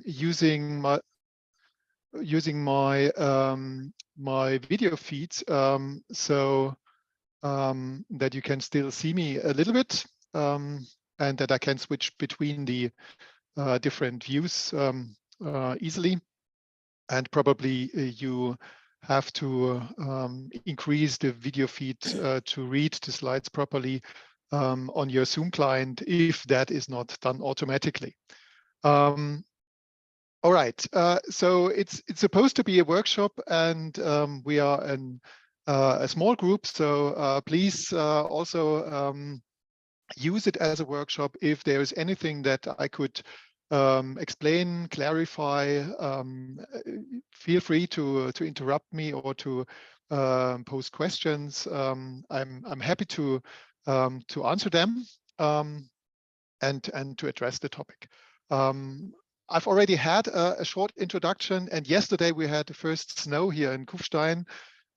using my my video feeds, so that you can still see me a little bit, and that I can switch between the different views easily. And probably you have to increase the video feed to read the slides properly on your Zoom client if that is not done automatically. All right, so it's supposed to be a workshop, and we are a small group, so please also use it as a workshop. If there is anything that I could explain, clarify, feel free to interrupt me or to pose questions. I'm happy to answer them and to address the topic. I've already had a short introduction, and yesterday we had the first snow here in Kufstein,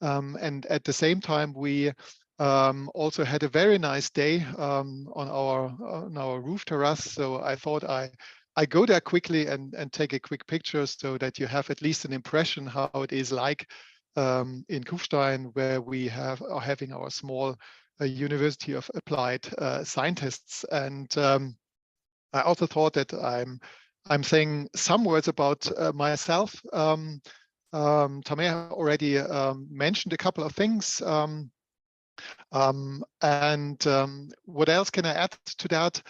and at the same time we also had a very nice day on our roof terrace. So I thought I go there quickly and take a quick picture so that you have at least an impression how it is like in Kufstein, where we are having our small University of Applied Scientists. And I also thought that I'm saying some words about myself. Tamer already mentioned a couple of things. What else can I add to that?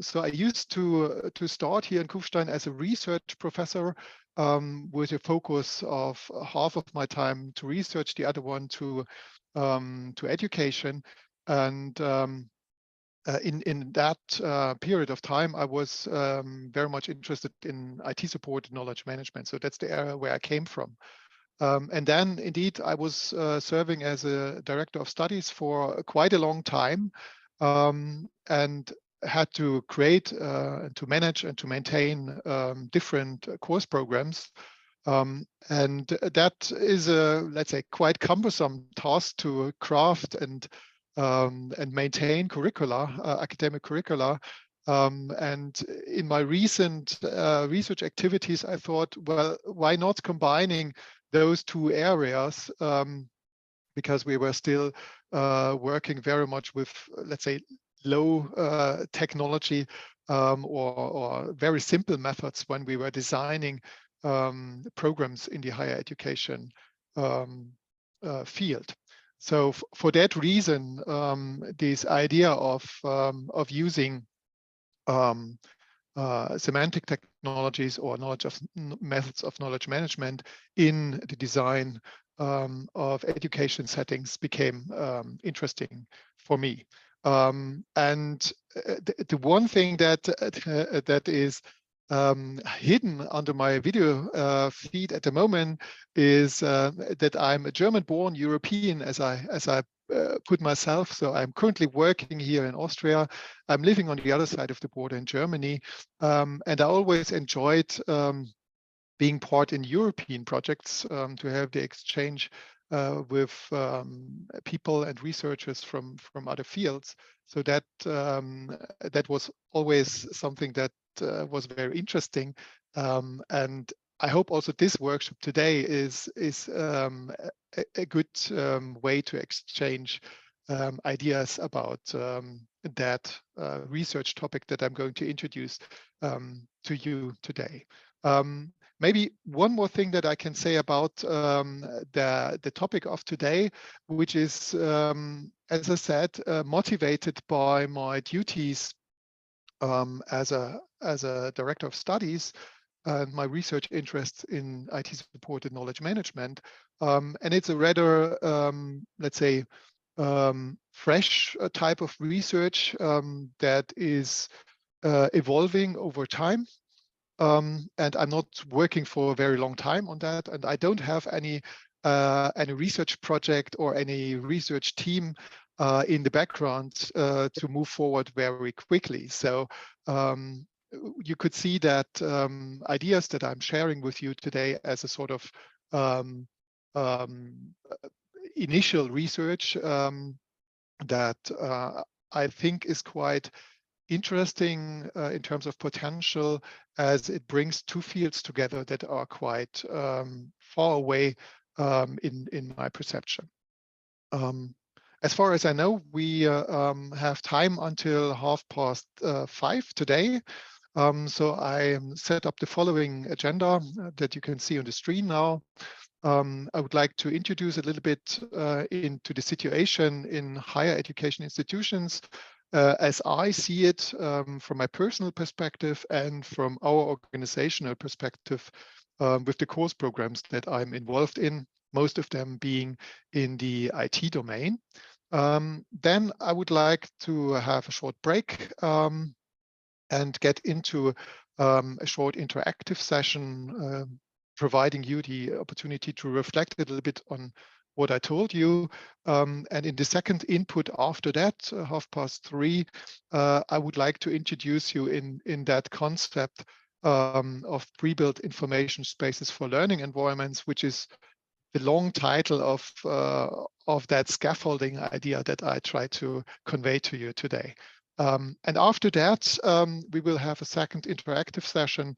So I used to start here in Kufstein as a research professor with a focus of half of my time to research, the other one to education. And in that period of time, I was very much interested in IT support knowledge management. So that's the area where I came from. And then indeed, I was serving as a director of studies for quite a long time, and had to create, to manage and to maintain different course programs. And that is a, let's say, quite cumbersome task to craft and maintain curricula, academic curricula. And in my recent research activities, I thought, well, why not combining those two areas, because we were still working very much with, let's say, low technology or very simple methods when we were designing programs in the higher education field. So for that reason, this idea of using semantic technologies or methods of knowledge management in the design of education settings became interesting for me. And the one thing that is hidden under my video feed at the moment is that I'm a German-born European, as I put myself. So I'm currently working here in Austria. I'm living on the other side of the border in Germany, and I always enjoyed being part in European projects, to have the exchange with people and researchers from other fields. So that that was always something that was very interesting, and I hope also this workshop today is a good way to exchange ideas about that research topic that I'm going to introduce to you today. Maybe one more thing that I can say about the topic of today, which is, as I said, motivated by my duties as a director of studies and my research interests in IT supported knowledge management. And it's a rather, let's say, fresh type of research that is evolving over time. And I'm not working for a very long time on that, and I don't have any research project or any research team in the background to move forward very quickly. So you could see that ideas that I'm sharing with you today as a sort of initial research that I think is quite interesting in terms of potential, as it brings two fields together that are quite far away in my perception. As far as I know, we have time until 5:30 today. So I set up the following agenda that you can see on the screen now. I would like to introduce a little bit into the situation in higher education institutions as I see it from my personal perspective and from our organizational perspective with the course programs that I'm involved in, most of them being in the IT domain. Then I would like to have a short break and get into a short interactive session, providing you the opportunity to reflect a little bit on what I told you. And in the second input after that, 3:30, I would like to introduce you in that concept of pre-built information spaces for learning environments, which is the long title of that scaffolding idea that I try to convey to you today. And after that, we will have a second interactive session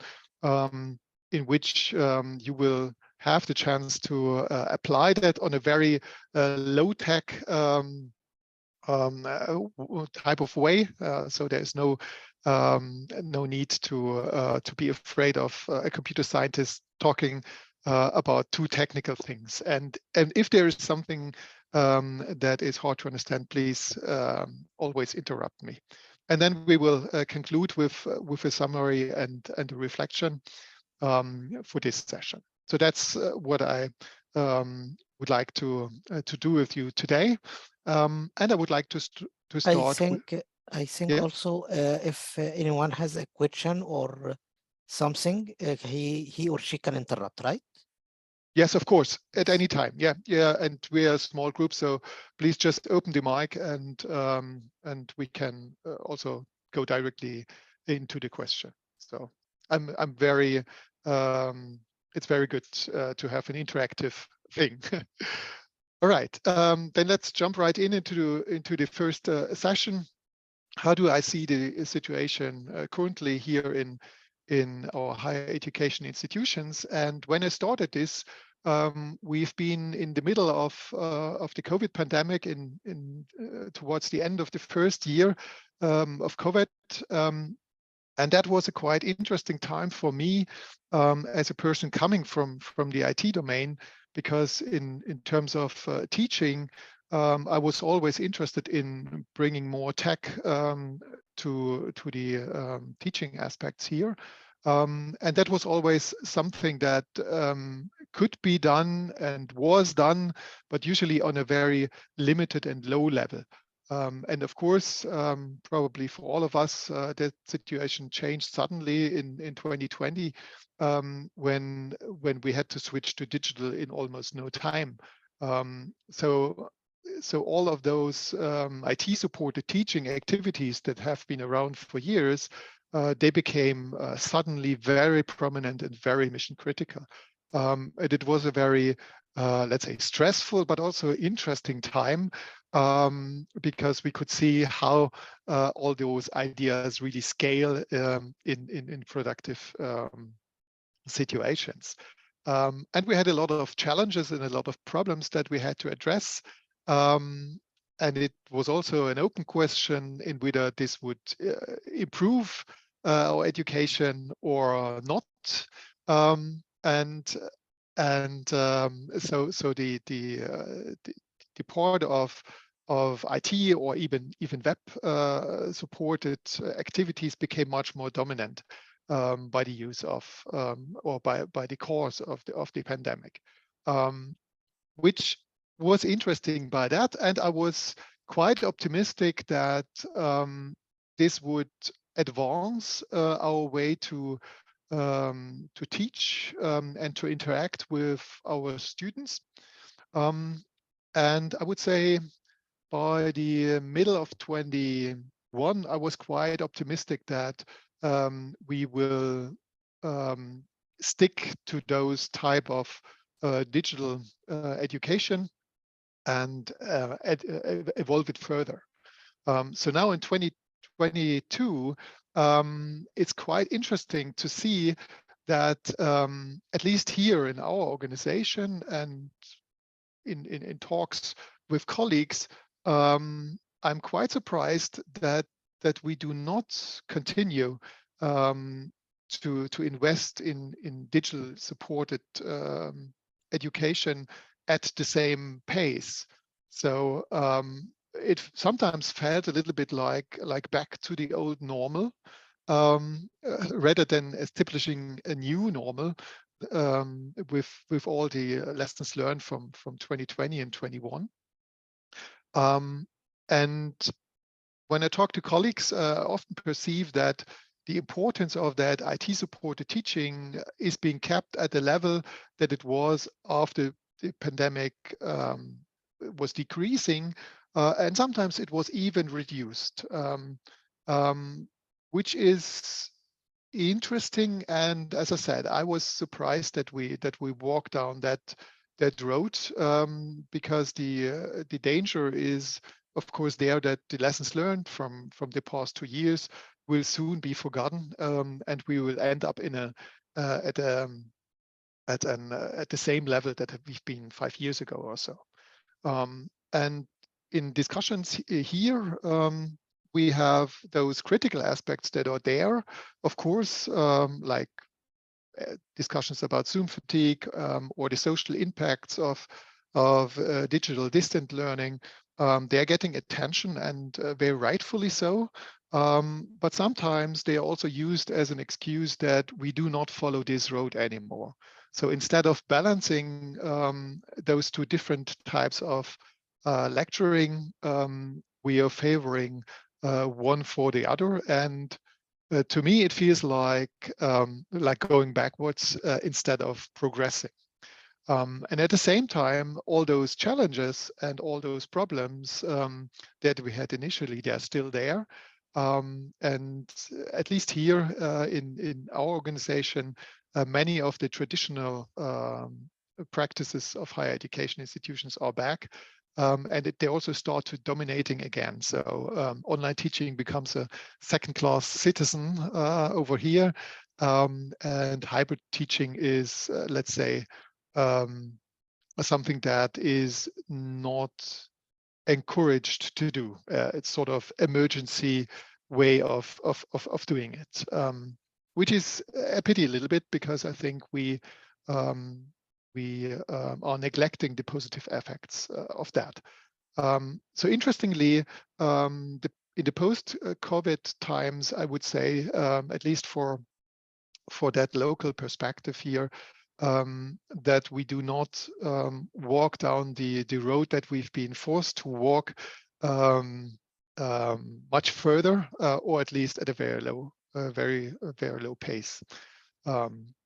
in which you will have the chance to apply that on a very low-tech type of way. So there's no need to be afraid of a computer scientist talking about too technical things. And if there is something that is hard to understand, please always interrupt me. And then we will conclude with a summary and a reflection for this session. So that's what I would like to do with you today. And I would like to I start with, think I think yeah. also if anyone has a question or something, he or she can interrupt, right? Yes, of course, at any time. Yeah, yeah, and we're a small group, so please just open the mic and we can also go directly into the question. So I'm very it's very good to have an interactive thing. All right, then let's jump right into the first session. How do I see the situation currently here in our higher education institutions? And when I started this, we've been in the middle of the COVID pandemic towards the end of the first year of COVID. And that was a quite interesting time for me as a person coming from the IT domain, because in terms of teaching, I was always interested in bringing more tech to the teaching aspects here. And that was always something that could be done and was done, but usually on a very limited and low level. And of course, probably for all of us, that situation changed suddenly in 2020 when we had to switch to digital in almost no time. So all of those IT-supported teaching activities that have been around for years, they became suddenly very prominent and very mission critical. And it was a very, let's say, stressful but also interesting time, because we could see how all those ideas really scale in productive situations. And we had a lot of challenges and a lot of problems that we had to address. And it was also an open question in whether this would improve our education or not. So the part of IT or even web supported activities became much more dominant by the use of or by the cause of the pandemic, which was interesting by that. And I was quite optimistic that this would advance our way to teach and to interact with our students. And I would say by the middle of 21, I was quite optimistic that we will stick to those type of digital education and evolve it further. So now in 2022, 2022, it's quite interesting to see that at least here in our organization and in talks with colleagues, I'm quite surprised that we do not continue to invest in digital supported education at the same pace. So it sometimes felt a little bit like back to the old normal, rather than establishing a new normal, with all the lessons learned from 2020 and 21. And when I talk to colleagues, I often perceive that the importance of that IT-supported teaching is being kept at the level that it was after the pandemic was decreasing, and sometimes it was even reduced, which is interesting. And as I said, I was surprised that we walked down that road, because the danger is, of course, there that the lessons learned from the past 2 years will soon be forgotten, and we will end up in a at the same level that we've been 5 years ago or so. And in discussions here, we have those critical aspects that are there, of course, like discussions about Zoom fatigue, or the social impacts of digital distant learning. They're getting attention, and very rightfully so. But sometimes they are also used as an excuse that we do not follow this road anymore. So instead of balancing those two different types of lecturing, we are favoring one for the other. And to me, it feels like going backwards instead of progressing. And at the same time, all those challenges and all those problems that we had initially, they're still there. And at least here in our organization, many of the traditional practices of higher education institutions are back. And they also start to dominating again. So online teaching becomes a second-class citizen over here. And hybrid teaching is, let's say, something that is not encouraged to do. It's sort of emergency way of doing it, which is a pity a little bit, because I think we are neglecting the positive effects of that. So interestingly, in the post-COVID times, I would say, at least for that local perspective here, that we do not walk down the road that we've been forced to walk much further, or at least at a very low pace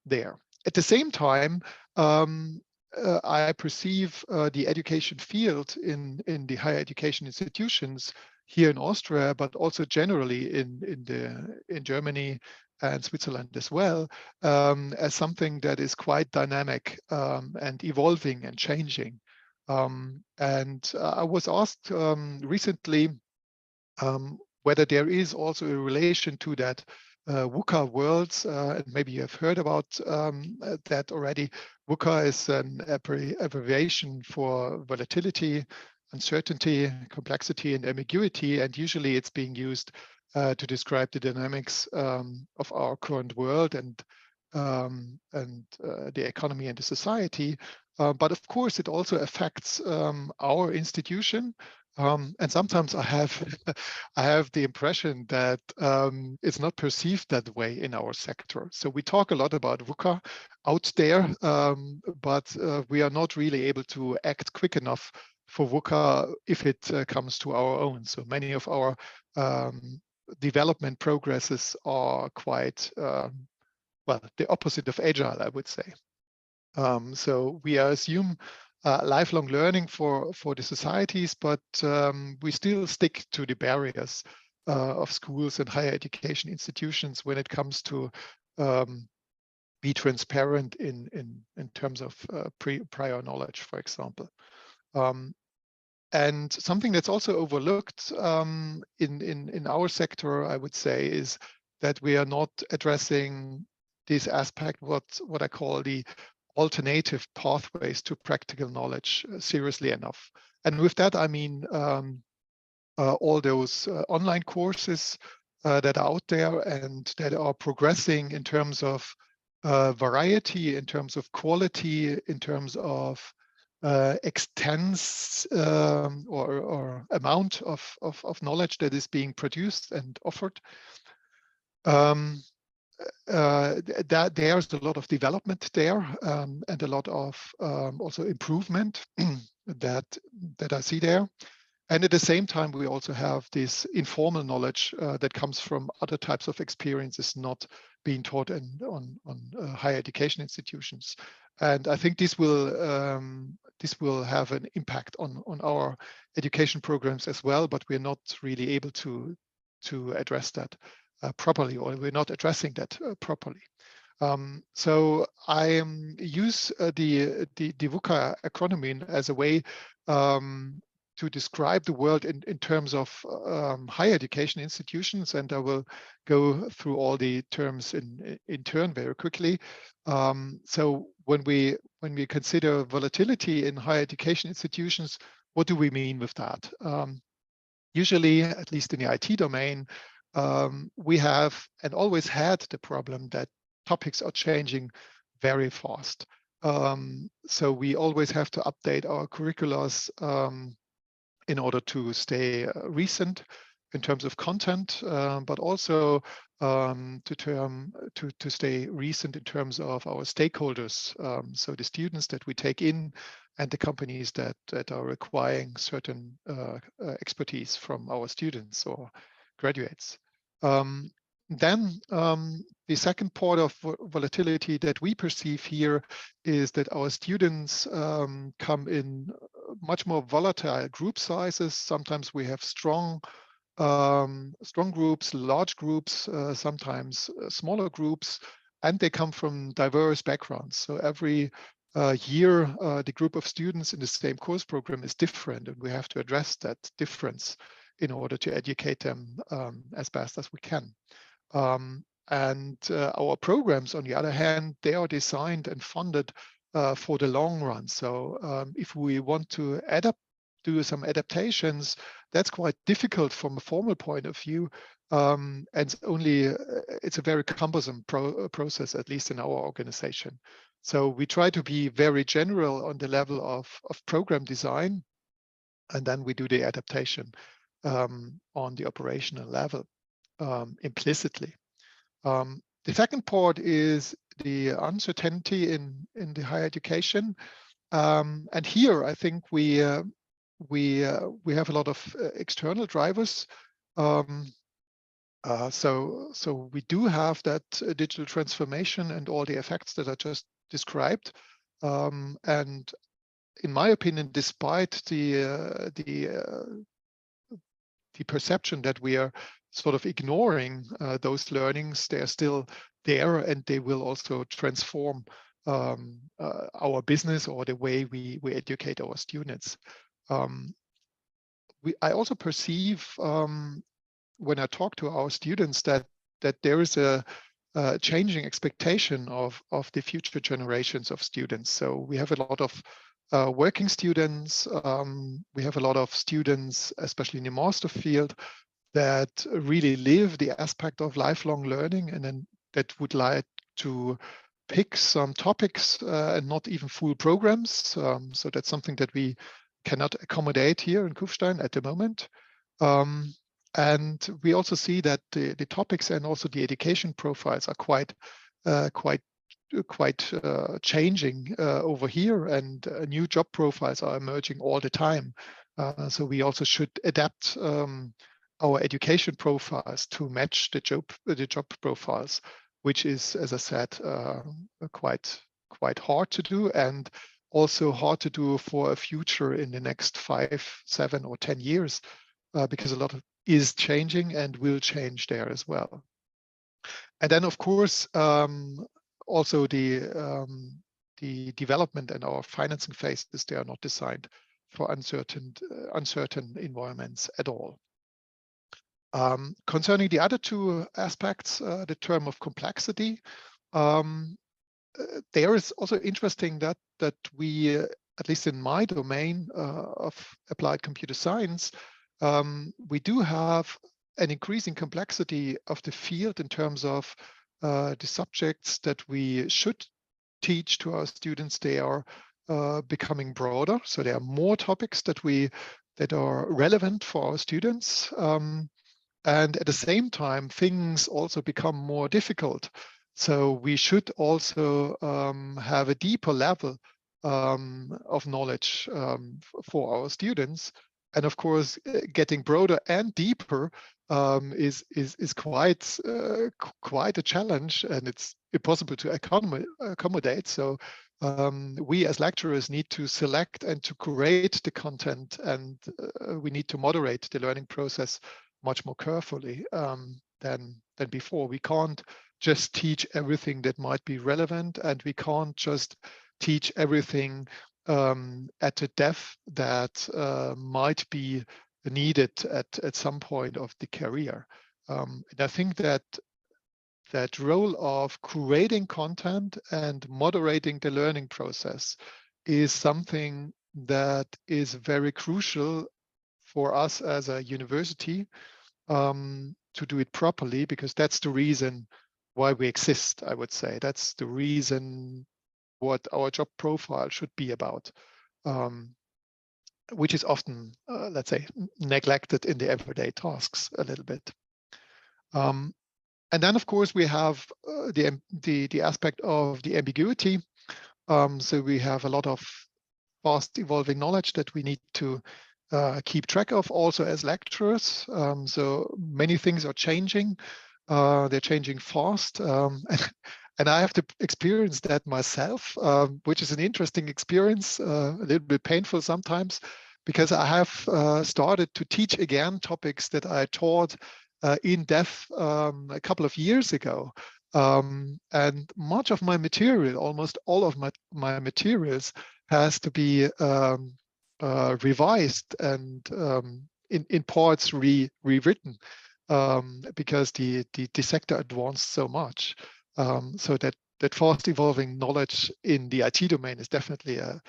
there. At the same time, I perceive the education field in the higher education institutions here in Austria, but also generally in Germany and Switzerland as well, as something that is quite dynamic and evolving and changing. And I was asked recently whether there is also a relation to that VUCA worlds, and maybe you have heard about that already. VUCA is an abbreviation for volatility, uncertainty, complexity, and ambiguity, and usually it's being used to describe the dynamics of our current world and the economy and the society. But of course, it also affects our institution. And sometimes I have the impression that it's not perceived that way in our sector. So we talk a lot about VUCA out there, but we are not really able to act quick enough for VUCA if it comes to our own. So many of our development progresses are quite, well, the opposite of agile, I would say. So we assume lifelong learning for the societies, but we still stick to the barriers of schools and higher education institutions when it comes to be transparent in terms of prior knowledge, for example. And something that's also overlooked in our sector, I would say, is that we are not addressing this aspect, what I call the alternative pathways to practical knowledge, seriously enough. And with that, I mean all those online courses that are out there and that are progressing in terms of variety, in terms of quality, in terms of extents or amount of knowledge that is being produced and offered. That there's a lot of development there and a lot of also improvement that I see there. And at the same time, we also have this informal knowledge that comes from other types of experiences not being taught on higher education institutions. And I think this will have an impact on our education programs as well, but we're not really able to address that properly, or we're not addressing that properly. So I use the VUCA acronym as a way to describe the world in terms of higher education institutions, and I will go through all the terms in turn very quickly. So when we consider volatility in higher education institutions, what do we mean with that? Usually, at least in the IT domain, we have and always had the problem that topics are changing very fast. So we always have to update our curriculums in order to stay recent in terms of content, but also to stay recent in terms of our stakeholders. So the students that we take in and the companies that are requiring certain expertise from our students or graduates. Then the second part of volatility that we perceive here is that our students come in much more volatile group sizes. Sometimes we have strong groups, large groups, sometimes smaller groups, and they come from diverse backgrounds. So every year, the group of students in the same course program is different, and we have to address that difference in order to educate them as best as we can. And our programs, on the other hand, they are designed and funded for the long run. So if we want to do some adaptations, that's quite difficult from a formal point of view. And it's a very cumbersome process, at least in our organization. So we try to be very general on the level of program design, and then we do the adaptation on the operational level implicitly. The second part is the uncertainty in the higher education, and here I think we have a lot of external drivers. So we do have that digital transformation and all the effects that I just described, and in my opinion, despite the perception that we are sort of ignoring those learnings, they are still there, and they will also transform our business or the way we educate our students. I also perceive when I talk to our students that there is a changing expectation of the future generations of students. So we have a lot of working students. We have a lot of students, especially in the master field, that really live the aspect of lifelong learning, and then that would like to pick some topics and not even full programs. So that's something that we cannot accommodate here in Kufstein at the moment. And we also see that the topics and also the education profiles are quite changing over here, and new job profiles are emerging all the time. So we also should adapt our education profiles to match the job profiles, which is, as I said, quite hard to do, and also hard to do for a future in the next 5, 7, or 10 years, because a lot is changing and will change there as well. And then, of course, also the development and our financing phases, they are not designed uncertain environments at all. Concerning the other two aspects, the term of complexity, there is also interesting that we, at least in my domain of applied computer science, we do have an increasing complexity of the field in terms of the subjects that we should teach to our students. They are becoming broader, so there are more topics that are relevant for our students. And at the same time, things also become more difficult. So we should also have a deeper level of knowledge for our students. And of course, getting broader and deeper is quite a challenge, and it's impossible to accommodate. So we as lecturers need to select and to curate the content, and we need to moderate the learning process much more carefully than before. We can't just teach everything that might be relevant, and we can't just teach everything at a depth that might be needed at some point of the career. And I think that role of curating content and moderating the learning process is something that is very crucial for us as a university to do it properly, because that's the reason why we exist, I would say. That's the reason what our job profile should be about, which is often, let's say, neglected in the everyday tasks a little bit. And then, of course, we have the aspect of the ambiguity. So we have a lot of fast evolving knowledge that we need to keep track of also as lecturers. So many things are changing. They're changing fast. And I have to experience that myself, which is an interesting experience, a little bit painful sometimes, because I have started to teach again topics that I taught in depth a couple of years ago. And much of my material, almost all of my materials, has to be revised and in parts rewritten because the sector advanced so much. So that fast evolving knowledge in the IT domain is definitely a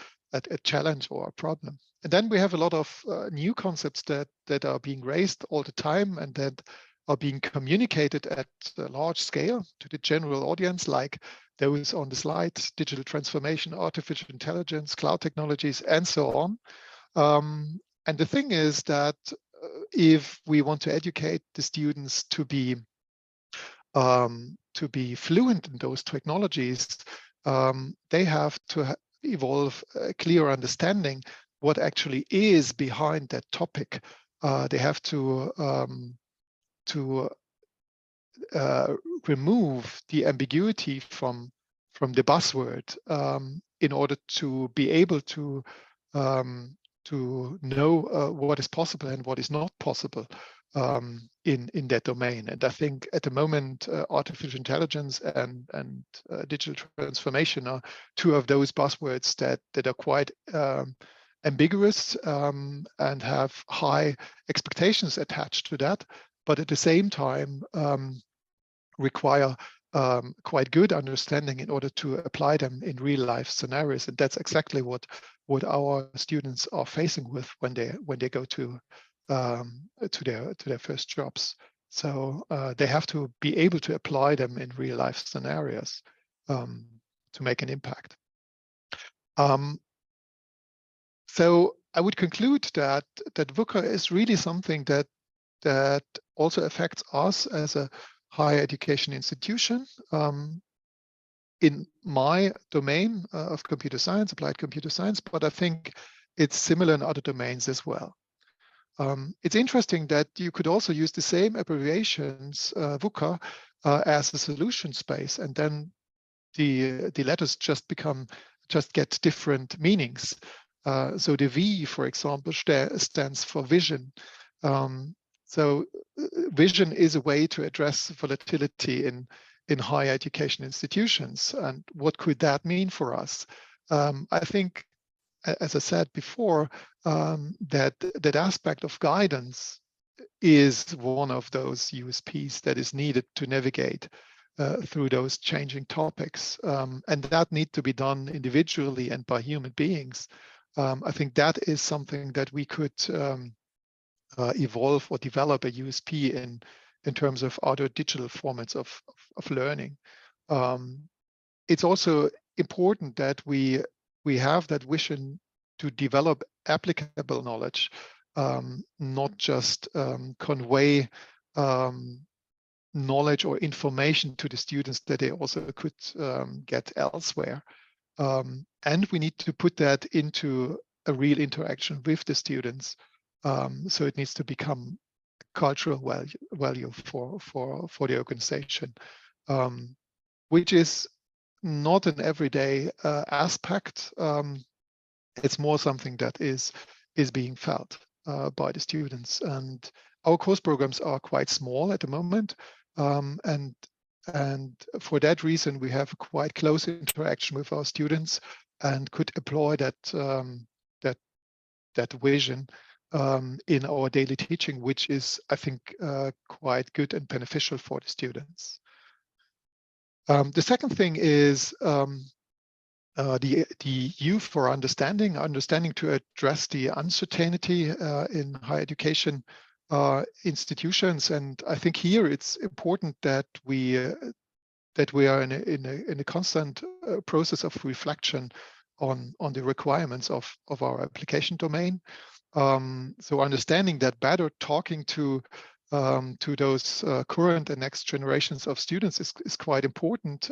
challenge or a problem. And then we have a lot of new concepts that are being raised all the time and that are being communicated at a large scale to the general audience, like those on the slide: digital transformation, artificial intelligence, cloud technologies, and so on. And the thing is that if we want to educate the students to be fluent in those technologies, they have to evolve a clear understanding what actually is behind that topic. They have to remove the ambiguity from the buzzword in order to be able to know what is possible and what is not possible in that domain. And I think at the moment, artificial intelligence and digital transformation are two of those buzzwords that are quite ambiguous and have high expectations attached to that, but at the same time require quite good understanding in order to apply them in real life scenarios. And that's exactly what our students are facing with when they go to their first jobs. So they have to be able to apply them in real life scenarios to make an impact. So I would conclude that VUCA is really something that also affects us as a higher education institution. In my domain of computer science, applied computer science, but I think it's similar in other domains as well. It's interesting that you could also use the same abbreviations, VUCA, as a solution space, and then the letters just get different meanings. So the V, for example, stands for vision. So vision is a way to address volatility in higher education institutions. And what could that mean for us? I think as I said before, that aspect of guidance is one of those USPs that is needed to navigate through those changing topics. And that need to be done individually and by human beings. I think that is something that we could evolve or develop a USP in terms of other digital formats of learning. It's also important that we have that vision to develop applicable knowledge, not just convey knowledge or information to the students that they also could get elsewhere. And we need to put that into a real interaction with the students. So it needs to become cultural value for the organization, which is not an everyday aspect. It's more something that is being felt by the students. And our course programs are quite small at the moment, and for that reason, we have quite close interaction with our students and could employ that that vision in our daily teaching, which is, I think, quite good and beneficial for the students. The second thing is the U for understanding to address the uncertainty in higher education institutions. And I think here it's important that we are in a constant process of reflection on the requirements of our application domain. So understanding that better, talking to those current and next generations of students is quite important.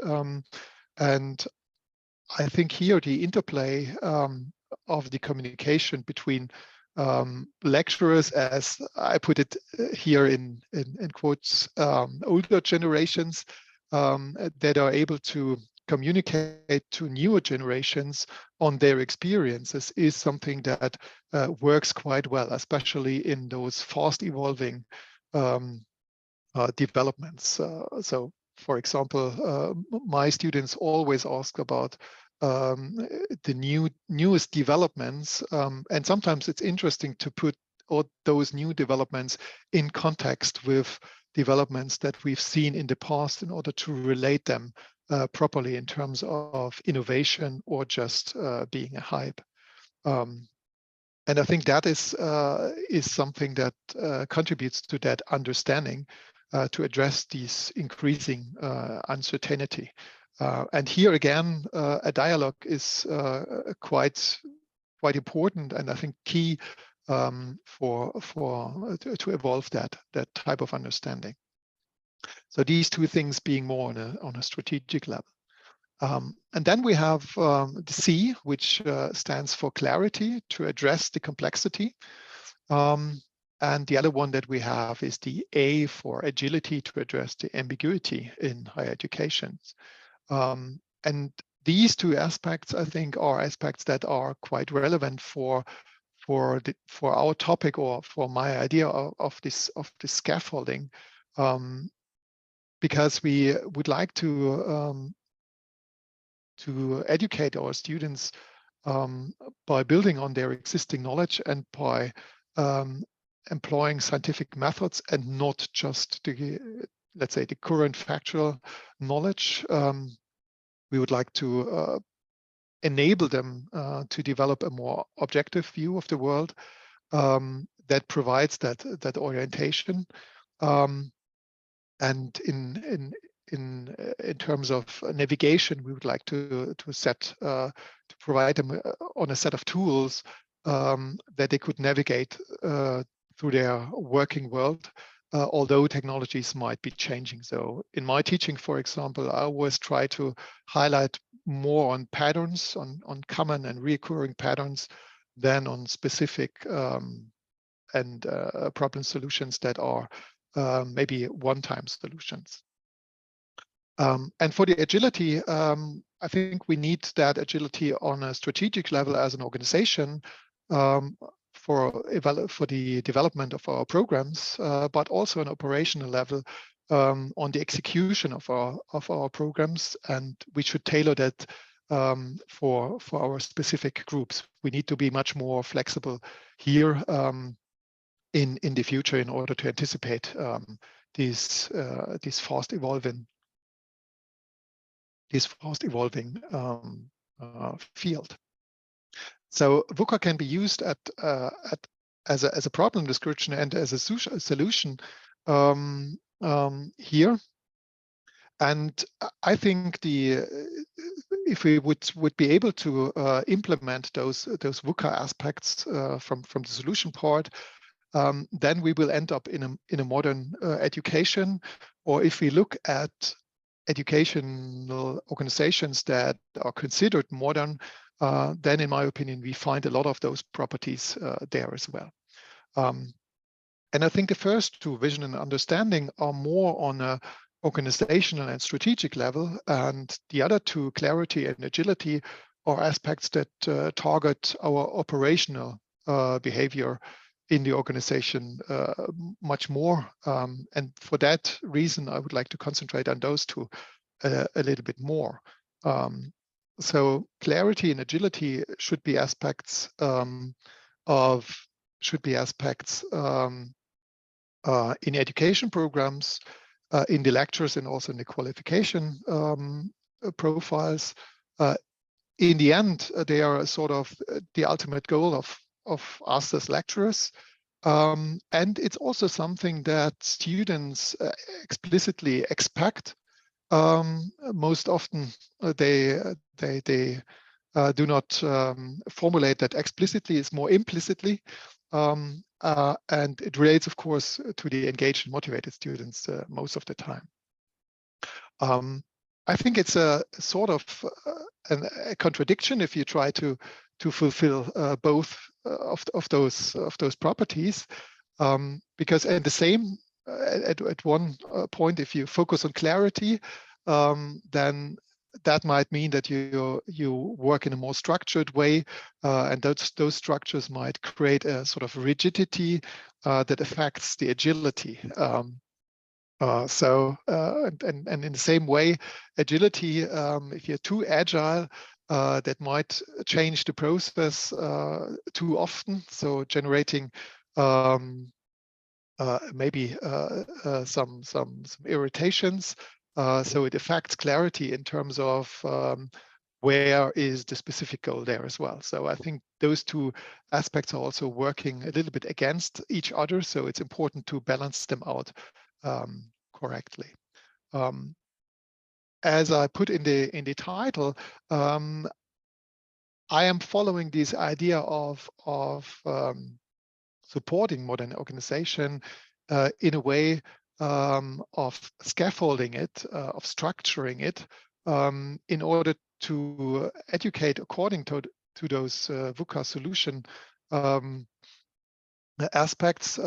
And I think here the interplay of the communication between lecturers, as I put it here in quotes, older generations that are able to communicate to newer generations on their experiences is something that works quite well, especially in those fast evolving developments. So, for example, my students always ask about the newest developments, and sometimes it's interesting to put all those new developments in context with developments that we've seen in the past in order to relate them properly in terms of innovation or just being a hype. And I think that is something that contributes to that understanding to address these increasing uncertainty. And here again, a dialogue is quite important, and I think key to evolve that type of understanding. So these two things being more on a strategic level. And then we have the C, which stands for clarity, to address the complexity. And the other one that we have is the A for agility, to address the ambiguity in higher education. And these two aspects, I think, are aspects that are quite relevant for our topic, or for my idea of this scaffolding, because we would like to educate our students by building on their existing knowledge and by employing scientific methods and not just let's say, the current factual knowledge. We would like to enable them to develop a more objective view of the world that provides that orientation. And in terms of navigation, we would like to provide them on a set of tools that they could navigate through their working world, although technologies might be changing. So in my teaching, for example, I always try to highlight more on patterns, on common and recurring patterns, than on specific and problem solutions that are maybe one-time solutions. And for the agility, I think we need that agility on a strategic level as an organization for the development of our programs, but also on operational level on the execution of our programs. And we should tailor that for our specific groups. We need to be much more flexible here in the future in order to anticipate these fast evolving field. So VUCA can be used as a problem description and as a solution here. And I think if we would be able to implement those VUCA aspects from the solution part, then we will end up in a modern education. Or if we look at educational organizations that are considered modern, then in my opinion, we find a lot of those properties there as well. And I think the first two, vision and understanding, are more on a organizational and strategic level, and the other two, clarity and agility, are aspects that target our operational behavior in the organization much more. And for that reason, I would like to concentrate on those two a little bit more. So clarity and agility should be aspects in education programs, in the lectures, and also in the qualification profiles. In the end, they are sort of the ultimate goal of us as lecturers. And it's also something that students explicitly expect. Most often they do not formulate that explicitly. It's more implicitly. And it relates, of course, to the engaged and motivated students most of the time. I think it's a sort of a contradiction if you try to fulfill both of those properties, because at the same at one point, if you focus on clarity, then that might mean that you work in a more structured way, and those structures might create a sort of rigidity that affects the agility. And in the same way, agility, if you're too agile, that might change the process too often, so generating maybe some irritations. So it affects clarity in terms of where is the specific goal there as well. So I think those two aspects are also working a little bit against each other. So it's important to balance them out correctly. As I put in the title, I am following this idea of supporting modern organization in a way of scaffolding it, of structuring it, in order to educate according to those VUCA solution aspects,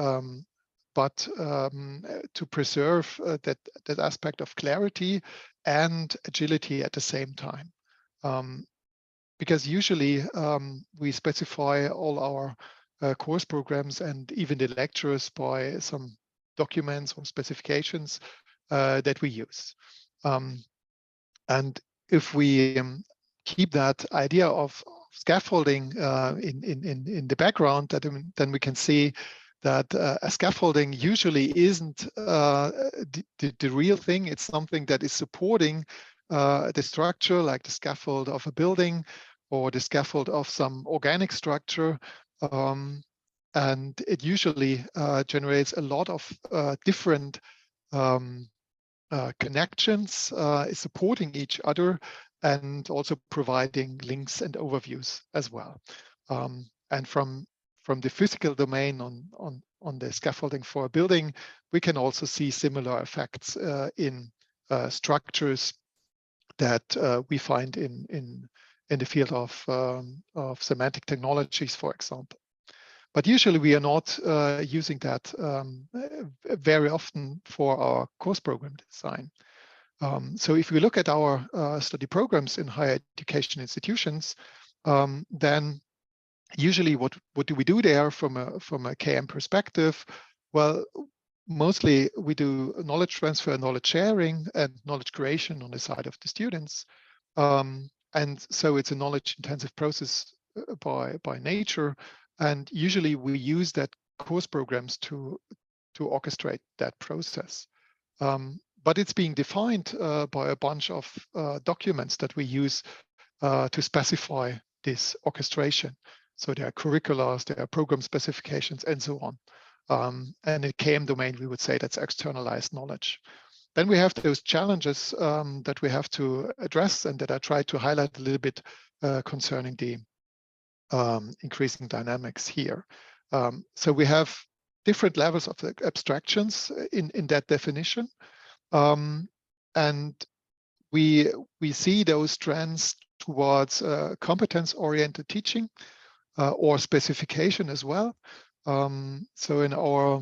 but to preserve that aspect of clarity and agility at the same time. Because usually we specify all our course programs and even the lectures by some documents or specifications that we use. And if we keep that idea of scaffolding in the background, then we can see that a scaffolding usually isn't the real thing. It's something that is supporting the structure, like the scaffold of a building or the scaffold of some organic structure. And it usually generates a lot of different connections, is supporting each other, and also providing links and overviews as well. And from the physical domain on the scaffolding for a building, we can also see similar effects in structures that we find in the field of semantic technologies, for example. But usually we are not using that very often for our course program design. So if we look at our study programs in higher education institutions, then usually what do we do there from a KM perspective? Well, mostly we do knowledge transfer, knowledge sharing, and knowledge creation on the side of the students. And so it's a knowledge-intensive process by nature. And usually we use that course programs to orchestrate that process. But it's being defined by a bunch of documents that we use to specify this orchestration. So there are curriculars, there are program specifications, and so on. And in KM domain, we would say that's externalized knowledge. Then we have those challenges that we have to address and that I tried to highlight a little bit concerning the increasing dynamics here. So we have different levels of abstractions in that definition. And we see those trends towards competence-oriented teaching or specification as well. So in our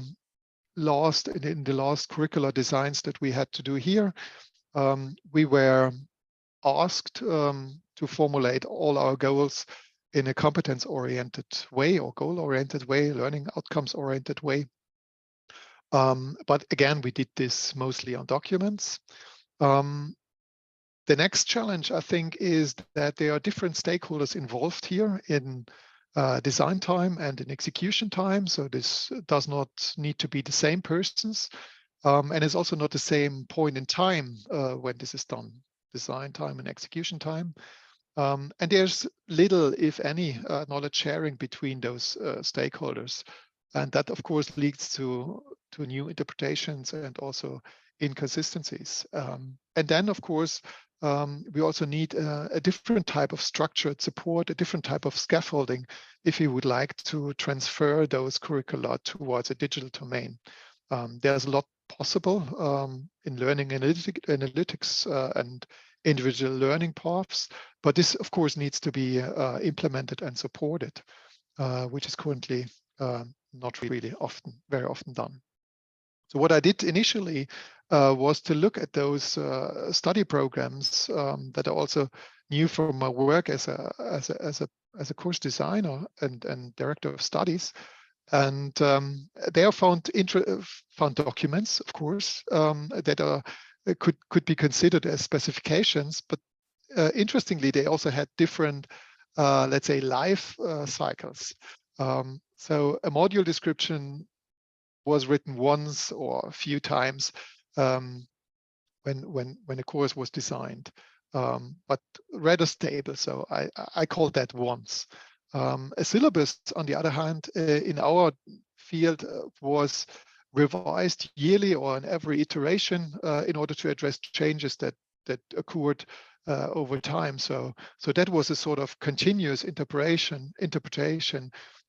in the last curricular designs that we had to do here, we were asked to formulate all our goals in a competence-oriented way or goal-oriented way, learning outcomes-oriented way. But again, we did this mostly on documents. The next challenge, I think, is that there are different stakeholders involved here in design time and in execution time. So this does not need to be the same persons. And it's also not the same point in time when this is done, design time and execution time. And there's little, if any, knowledge sharing between those stakeholders. And that, of course, leads to new interpretations and also inconsistencies. And then, of course, we also need a different type of structured support, a different type of scaffolding if you would like to transfer those curricula towards a digital domain. There's a lot possible in learning analytics and individual learning paths, but this, of course, needs to be implemented and supported, which is currently not really very often done. So what I did initially was to look at those study programs that I also knew from my work as a course designer and director of studies. And they have found documents, of course, that are could be considered as specifications, but interestingly, they also had different, let's say, life cycles. So a module description was written once or a few times when a course was designed, but rather stable. So I called that once. A syllabus, on the other hand, in our field was revised yearly or in every iteration in order to address changes that occurred over time. So that was a sort of continuous interpretation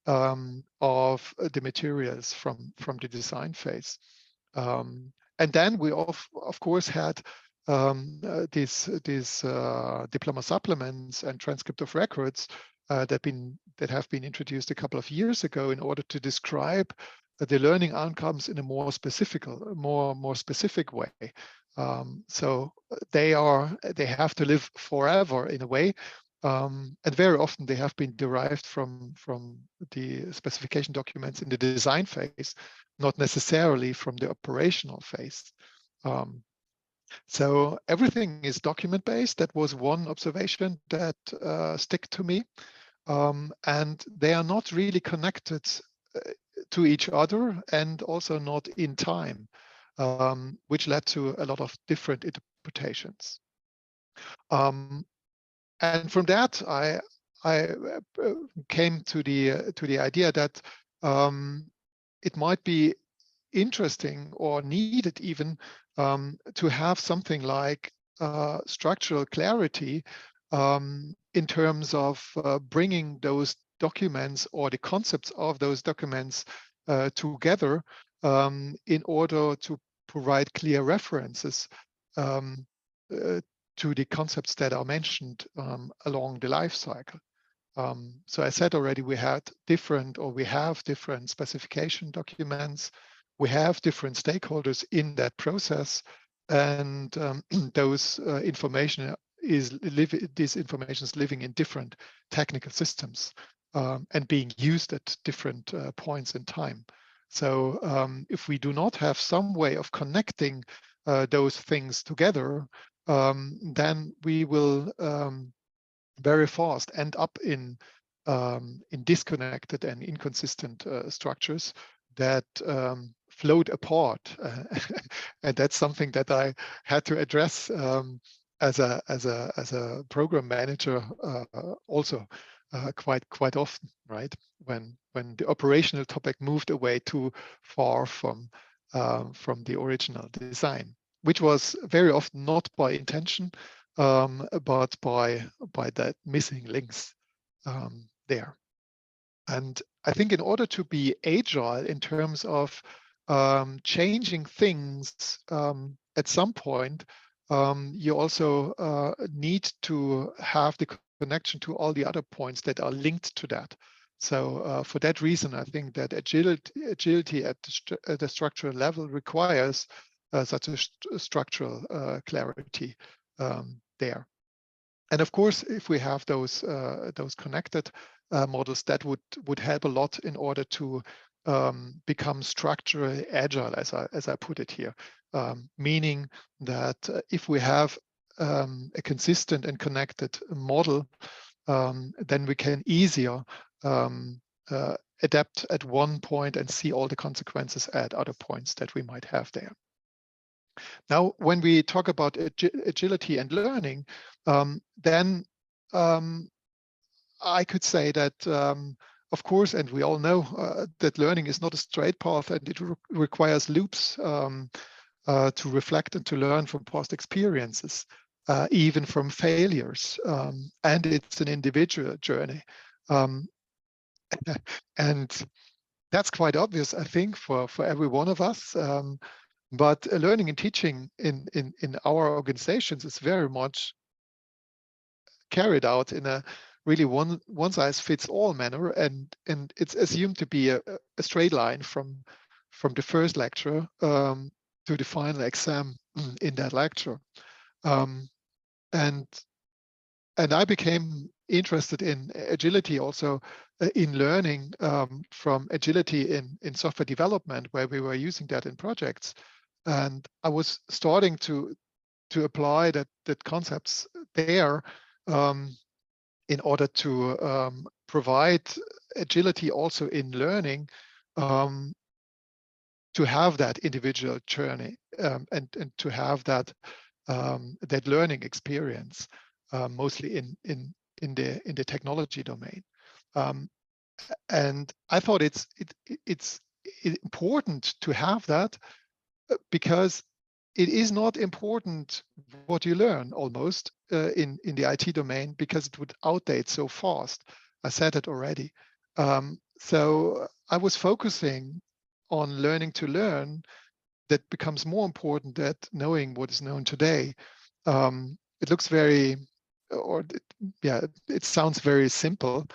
of the materials from the design phase. And then we of course had these diploma supplements and transcript of records that have been introduced a couple of years ago in order to describe the learning outcomes in a more specific way. So they have to live forever in a way, and very often they have been derived from the specification documents in the design phase, not necessarily from the operational phase. So everything is document based. That was one observation that stick to me. And they are not really connected to each other and also not in time, which led to a lot of different interpretations. And from that, I came to the idea that it might be interesting or needed even to have something like structural clarity in terms of bringing those documents or the concepts of those documents together in order to provide clear references to the concepts that are mentioned along the life cycle. So I said already we have different specification documents. We have different stakeholders in that process, and those information is living in different technical systems and being used at different points in time. So if we do not have some way of connecting those things together, then we will very fast end up in disconnected and inconsistent structures that float apart, and that's something that I had to address as a program manager also quite often, right? When the operational topic moved away too far from the original design, which was very often not by intention, but by that missing links there. And I think in order to be agile in terms of changing things at some point, you also need to have the connection to all the other points that are linked to that. So for that reason, I think that agility at the structural level requires such a structural clarity there. And of course, if we have those connected models, that would help a lot in order to become structurally agile, as I put it here. Meaning that if we have a consistent and connected model, then we can easier adapt at one point and see all the consequences at other points that we might have there. Now, when we talk about agility and learning, then I could say that, of course, and we all know that learning is not a straight path, and it requires loops to reflect and to learn from past experiences, even from failures, and it's an individual journey. And that's quite obvious, I think, for every one of us. But learning and teaching in our organizations is very much carried out in a really one size fits all manner, and it's assumed to be a straight line from the first lecture to the final exam in that lecture. And I became interested in agility also in learning from agility in software development, where we were using that in projects. And I was starting to apply that concepts there in order to provide agility also in learning, to have that individual journey and to have that that learning experience, mostly in the technology domain. And I thought it's important to have that, because it is not important what you learn almost in the IT domain, because it would outdate so fast. I said it already. So I was focusing on learning to learn. That becomes more important than knowing what is known today. It looks very, it sounds very simple,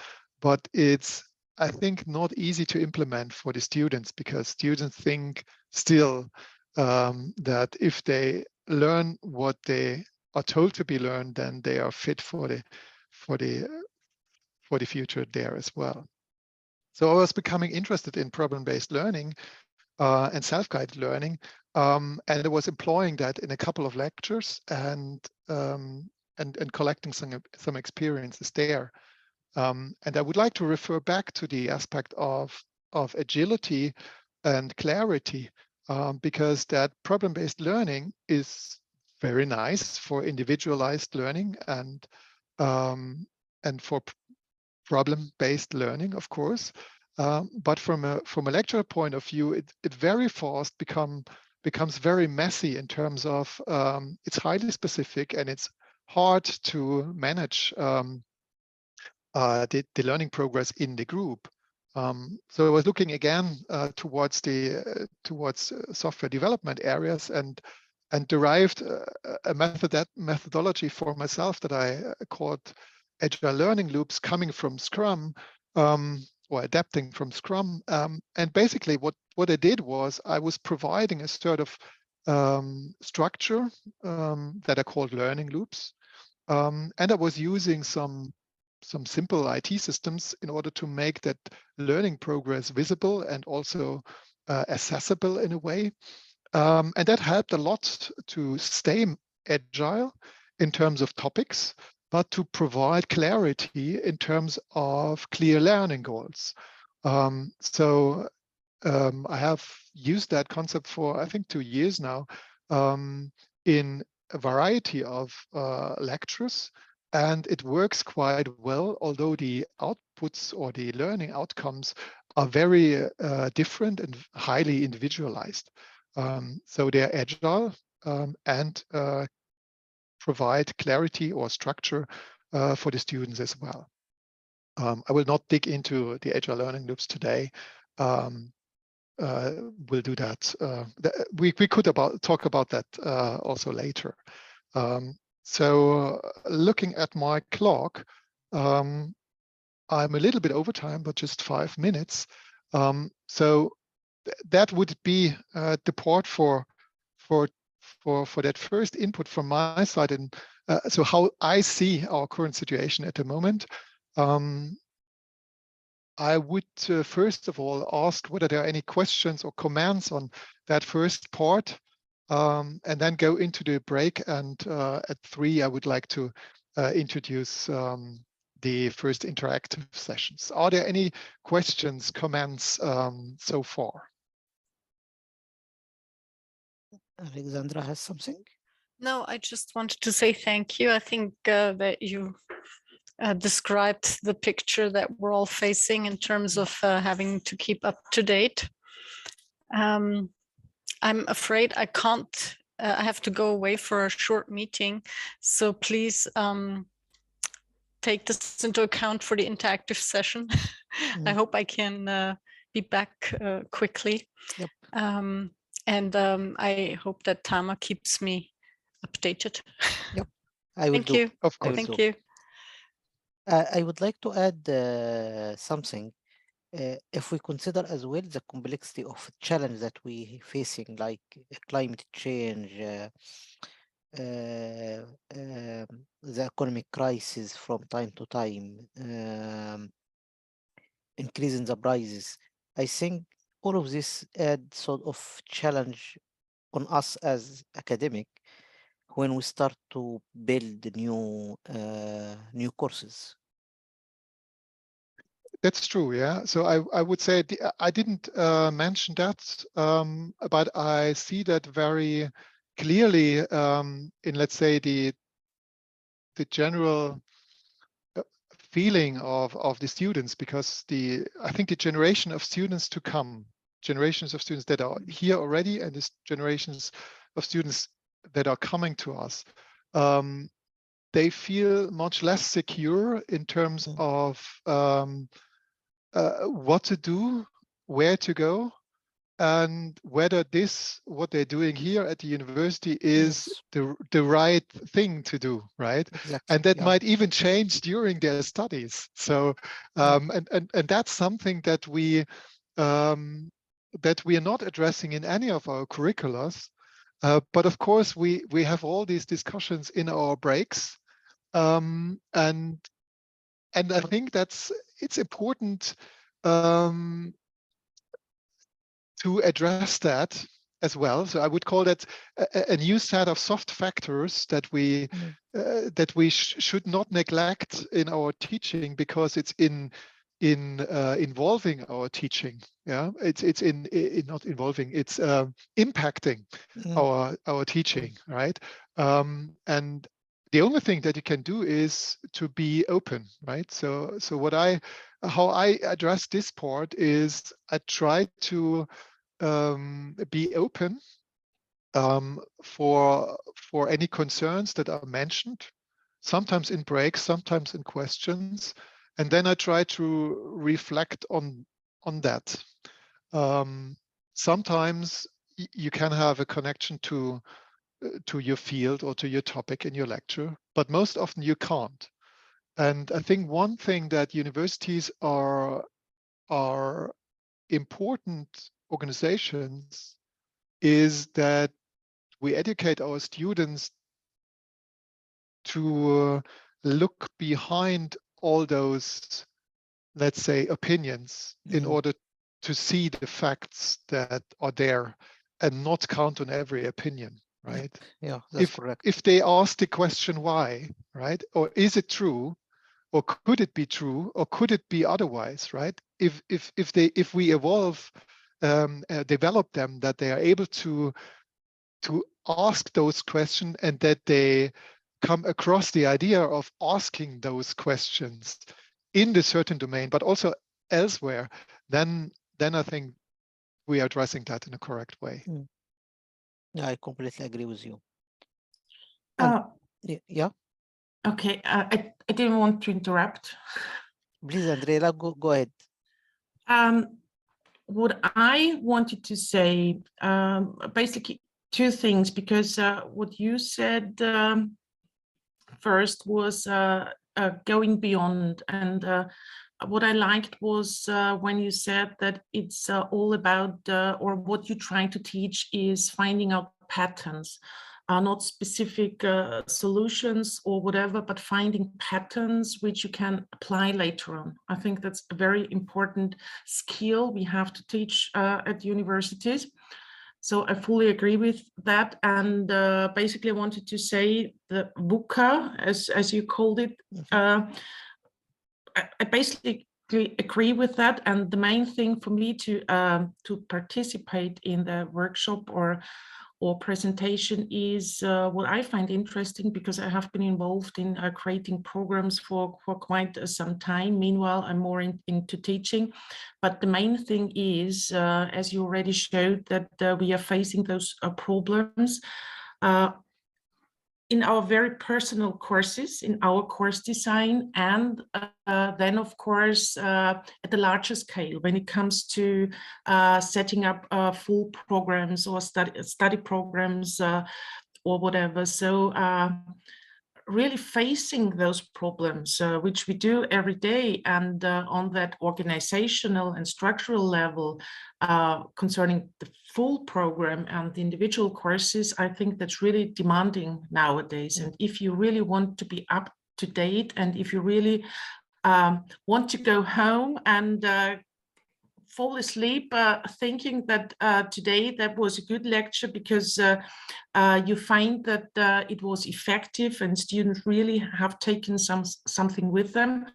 but it's, I think, not easy to implement for the students, because students think still that if they learn what they are told to be learned, then they are fit for the future there as well. So I was becoming interested in problem-based learning and self-guided learning, and I was employing that in a couple of lectures and collecting some experiences there. And I would like to refer back to the aspect of agility and clarity, because that problem-based learning is very nice for individualized learning and for problem-based learning, of course. But from a lecturer point of view, it very fast becomes very messy in terms of it's highly specific, and it's hard to manage the learning progress in the group. So I was looking again towards software development areas and derived a methodology for myself that I called agile learning loops, coming from Scrum, or adapting from Scrum. And basically what I did was I was providing a sort of structure that I called learning loops. And I was using some simple IT systems in order to make that learning progress visible and also accessible in a way. And that helped a lot to stay agile in terms of topics, but to provide clarity in terms of clear learning goals. I have used that concept for, I think, 2 years now, in a variety of lectures, and it works quite well, although the outputs or the learning outcomes are very different and highly individualized. So they're agile and provide clarity or structure for the students as well. I will not dig into the agile learning loops today. We'll do that. We could talk about that also later. So looking at my clock, I'm a little bit over time, but just 5 minutes. So that would be the part for that first input from my side, and so how I see our current situation at the moment. I would first of all ask whether there are any questions or comments on that first part, and then go into the break. And at 3, I would like to introduce the first interactive sessions. Are there any questions, comments so far? Alexandra has something? No, I just wanted to say thank you. I think that you described the picture that we're all facing in terms of having to keep up to date. I'm afraid I can't, I have to go away for a short meeting. So please take this into account for the interactive session. I hope I can be back quickly. Yep. And I hope that Tama keeps me updated. Yep, I will Thank do. you. Of course. Thank you. I would like to add something. If we consider as well the complexity of challenge that we facing, like climate change, the economic crisis from time to time, increasing the prices, I think all of this add sort of challenge on us as academic when we start to build new courses. That's true, yeah. So I would say I didn't mention that, but I see that very clearly in, let's say, the general feeling of the students, because I think the generation of students to come, generations of students that are here already, and this generations of students that are coming to us, they feel much less secure in terms of what to do, where to go, and whether what they're doing here at the university is the right thing to do, right? Exactly. And that might even change during their studies. So and that's something that we are not addressing in any of our curriculums. But of course, we have all these discussions in our breaks, and I think it's important to address that as well. So I would call that a new set of soft factors that we should not neglect in our teaching, because it's involving our teaching. Yeah, it's not involving. It's impacting our teaching, right? And the only thing that you can do is to be open, right? So how I address this part is I try to be open for any concerns that are mentioned, sometimes in breaks, sometimes in questions, and then I try to reflect on that. Sometimes you can have a connection to your field or to your topic in your lecture, but most often you can't. And I think one thing that universities are important organizations is that we educate our students to look behind all those, let's say, opinions in order to see the facts that are there and not count on every opinion, right? Yeah, that's correct. If they ask the question why, right? Or is it true? Or could it be true? Or could it be otherwise, right? If we evolve, develop them, that they are able to ask those questions, and that they come across the idea of asking those questions in the certain domain, but also elsewhere, then I think we are addressing that in a correct way. Yeah, I completely agree with you. And yeah, Okay, I didn't want to interrupt. please, Andrea, go ahead. What I wanted to say, basically two things, because what you said first was going beyond, and what I liked was when you said that it's all about, or what you try to teach is finding out patterns, not specific solutions or whatever, but finding patterns which you can apply later on. I think that's a very important skill we have to teach at universities. So I fully agree with that. And basically I wanted to say the VUCA, as you called it, I basically agree with that. And the main thing for me to participate in the workshop or presentation is what I find interesting, because I have been involved in creating programs for quite some time. Meanwhile, I'm more into teaching. But the main thing is, as you already showed, that we are facing those problems in our very personal courses, in our course design, and then, of course, at the larger scale, when it comes to setting up full programs or study programs or whatever. So really facing those problems, which we do every day, and on that organizational and structural level, concerning the full program and the individual courses, I think that's really demanding nowadays. And if you really want to be up to date, and if you really want to go home and fall asleep thinking that today that was a good lecture, because you find that it was effective and students really have taken something with them,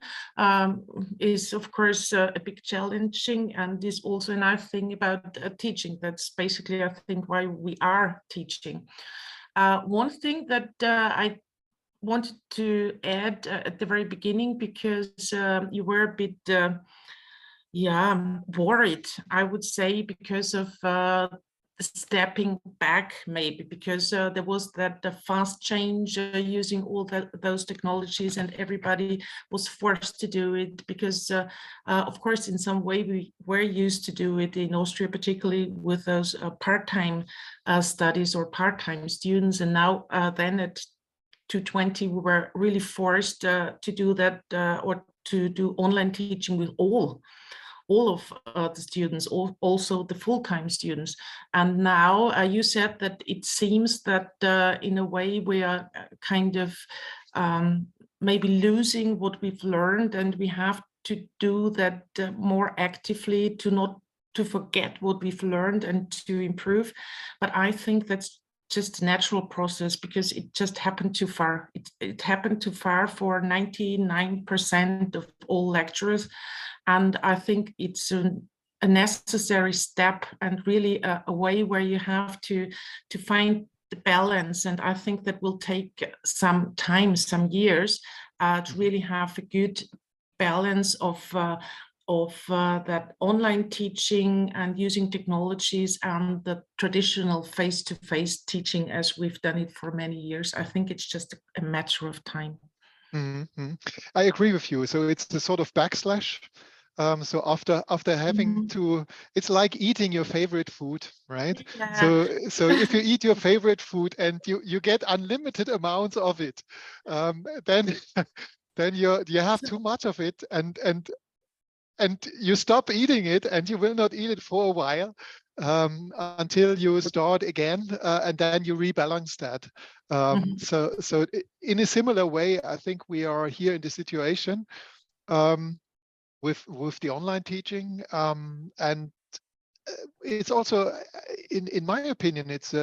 is of course a big challenging, and is also another thing about teaching. That's basically, I think, why we are teaching. One thing that I wanted to add at the very beginning, because you were a bit worried, I would say, because of stepping back, maybe because there was that fast change using all those technologies, and everybody was forced to do it, because of course in some way we were used to do it in Austria, particularly with those part-time studies or part-time students, and now then at 220 we were really forced to do that, or to do online teaching with all of the students, also the full-time students. And now you said that it seems that in a way we are kind of maybe losing what we've learned, and we have to do that more actively, to not to forget what we've learned and to improve. But I think that's just a natural process, because it just happened too far. It happened too far for 99% of all lecturers. And I think it's a necessary step, and really a way where you have to find the balance. And I think that will take some time, some years, to really have a good balance of that online teaching and using technologies, and the traditional face-to-face teaching as we've done it for many years. I think it's just a matter of time. Mm-hmm. I agree with you. So it's the sort of backslash. So after having to, it's like eating your favorite food, right? Yeah. So if you eat your favorite food and you get unlimited amounts of it, then you have too much of it, and you stop eating it, and you will not eat it for a while, until you start again, and then you rebalance that. So in a similar way, I think we are here in the situation with the online teaching, and it's also, in my opinion, it's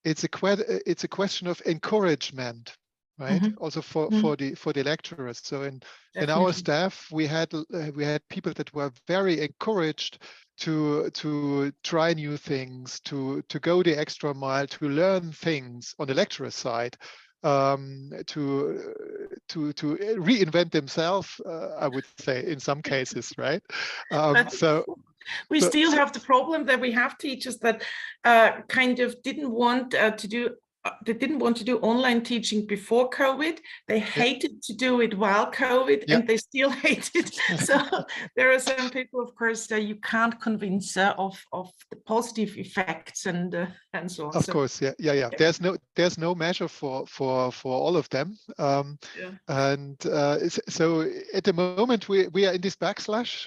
it's a question of encouragement, right? Also for the lecturers. So in our staff, we had people that were very encouraged to try new things, to go the extra mile, to learn things on the lecturer side, to reinvent themselves, I would say, in some cases, right? So we still have the problem that we have teachers that kind of didn't want to do. They didn't want to do online teaching before COVID. They hated to do it while COVID, and they still hate it. So there are some people, of course, that you can't convince of the positive effects and so on. Of course, yeah. There's no measure for all of them. And so at the moment we are in this backslash,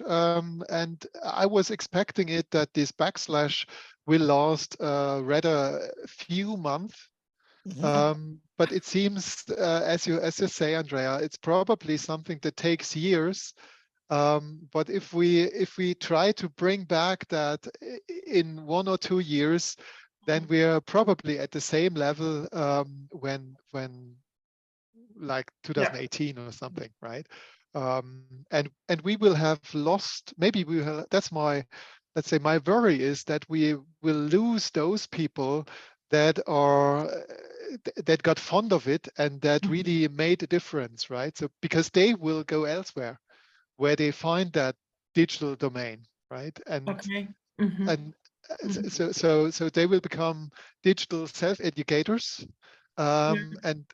and I was expecting it that this backslash will last rather few months. But it seems, as you say, Andrea, it's probably something that takes years. But if we try to bring back that in 1 or 2 years, then we are probably at the same level when like 2018 or something, right? And we will have lost. Maybe we will. That's my, let's say, my worry is that we will lose those people that got fond of it and that really made a difference, right? So because they will go elsewhere where they find that digital domain, right? And so they will become digital self-educators, and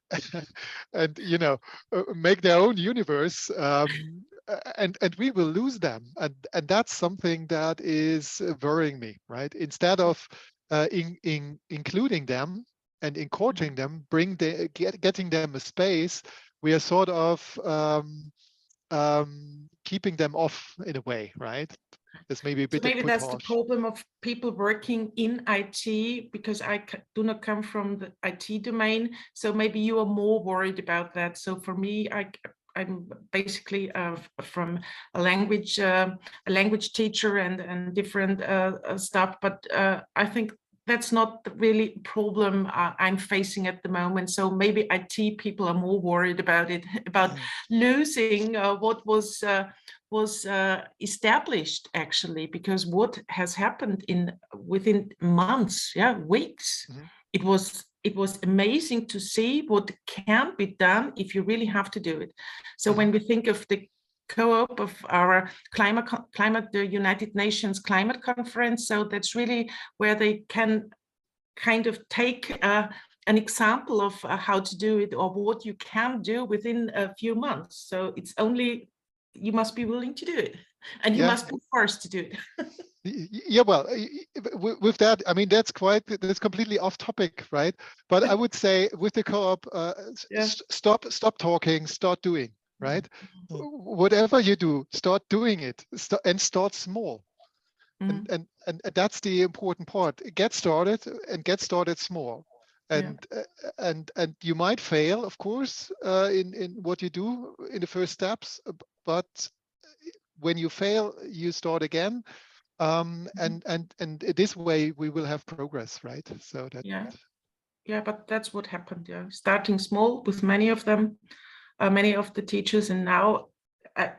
make their own universe, and we will lose them, and that's something that is worrying me, right? Instead of including them and encouraging them, getting them a space, we are sort of keeping them off in a way, right? That's maybe a bit. So maybe that's the problem of people working in IT, because I do not come from the IT domain. So maybe you are more worried about that. So for me, I'm basically from a language teacher and different stuff. But I think that's not really a problem I'm facing at the moment. So maybe IT people are more worried about it, about losing what was established, actually, because what has happened within months, weeks, it was amazing to see what can be done if you really have to do it. So when we think of the co-op of our the United Nations climate conference, so that's really where they can kind of take an example of how to do it, or what you can do within a few months. So it's only, you must be willing to do it, and you must be forced to do it. Yeah, well, with that, I mean, that's completely off topic, right? But I would say with the co-op, stop talking, start doing, right? Whatever you do, start doing it, and start small. And that's the important part. Get started, and get started small. And you might fail, of course, in what you do in the first steps, but when you fail, you start again. And this way we will have progress, right? So that but that's what happened. Starting small with many of them, many of the teachers, and now I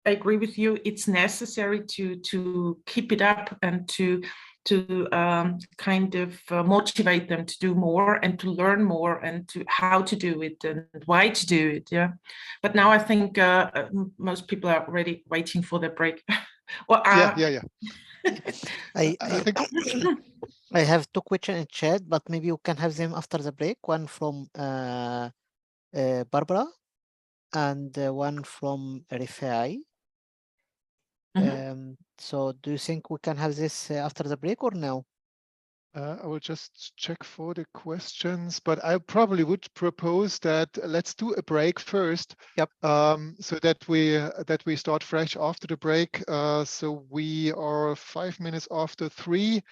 agree with you, it's necessary to keep it up and to kind of motivate them to do more and to learn more and to how to do it and why to do it. But now I think most people are already waiting for their break. Well, I think I have 2 questions in chat, but maybe you can have them after the break. One from Barbara and one from Rifai. So do you think we can have this after the break or no? I will just check for the questions, but I probably would propose that let's do a break first. So that we start fresh after the break. So we are 5 minutes after 3.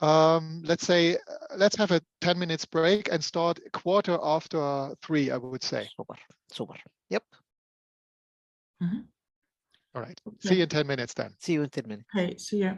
Let's say let's have a 10 minutes break and start a quarter after 3. I would say. Super. Yep. All right. See you in 10 minutes then. See you in 10 minutes. Okay. See ya.